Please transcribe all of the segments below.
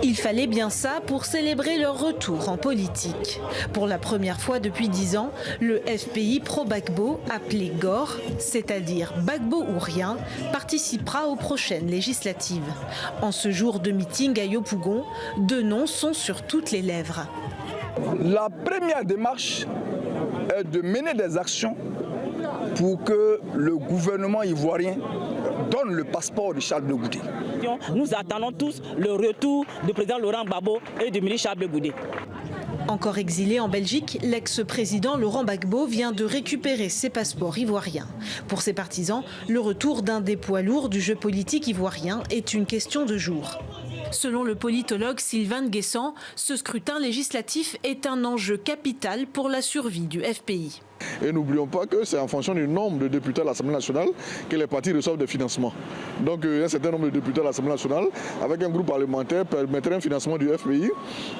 Il fallait bien ça pour célébrer leur retour en politique. Pour la première fois depuis 10 ans, le FPI pro-Gbagbo, appelé GOR, c'est-à-dire Gbagbo ou rien, participera aux prochaines législatives. En ce jour de meeting à Yopougon, deux noms sont sur toutes les lèvres. La première démarche est de mener des actions pour que le gouvernement ivoirien donne le passeport de Charles Blé Goudé. Nous attendons tous le retour du président Laurent Gbagbo et du ministre Charles Blé Goudé. Encore exilé en Belgique, l'ex-président Laurent Gbagbo vient de récupérer ses passeports ivoiriens. Pour ses partisans, le retour d'un des poids lourds du jeu politique ivoirien est une question de jour. Selon le politologue Sylvain Nguessan, ce scrutin législatif est un enjeu capital pour la survie du FPI. Et n'oublions pas que c'est en fonction du nombre de députés à l'Assemblée nationale que les partis reçoivent des financements. Donc un certain nombre de députés à l'Assemblée nationale, avec un groupe parlementaire, permettrait un financement du FPI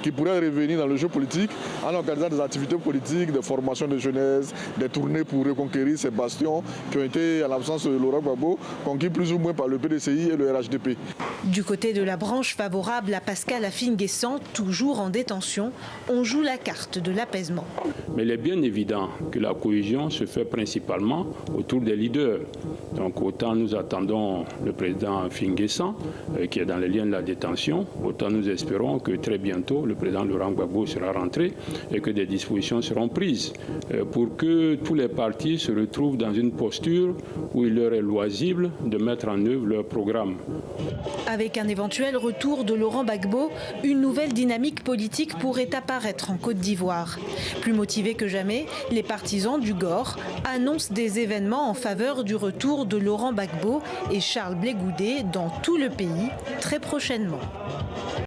qui pourrait revenir dans le jeu politique en organisant des activités politiques, des formations de jeunesse, des tournées pour reconquérir ces bastions qui ont été, à l'absence de Laurent Gbagbo, conquis plus ou moins par le PDCI et le RHDP. Du côté de la branche favorable à Pascal Affi-N'Guessan, toujours en détention, on joue la carte de l'apaisement. Mais il est bien évident que la cohésion se fait principalement autour des leaders. Donc autant nous attendons le président Affi-N'Guessan qui est dans les liens de la détention, autant nous espérons que très bientôt le président Laurent Gbagbo sera rentré et que des dispositions seront prises pour que tous les partis se retrouvent dans une posture où il leur est loisible de mettre en œuvre leur programme. Avec un éventuel retour de Laurent Gbagbo, une nouvelle dynamique politique pourrait apparaître en Côte d'Ivoire. Plus motivés que jamais, les partisans du GOR annoncent des événements en faveur du retour de Laurent Gbagbo et Charles Blé Goudé dans tout le pays très prochainement.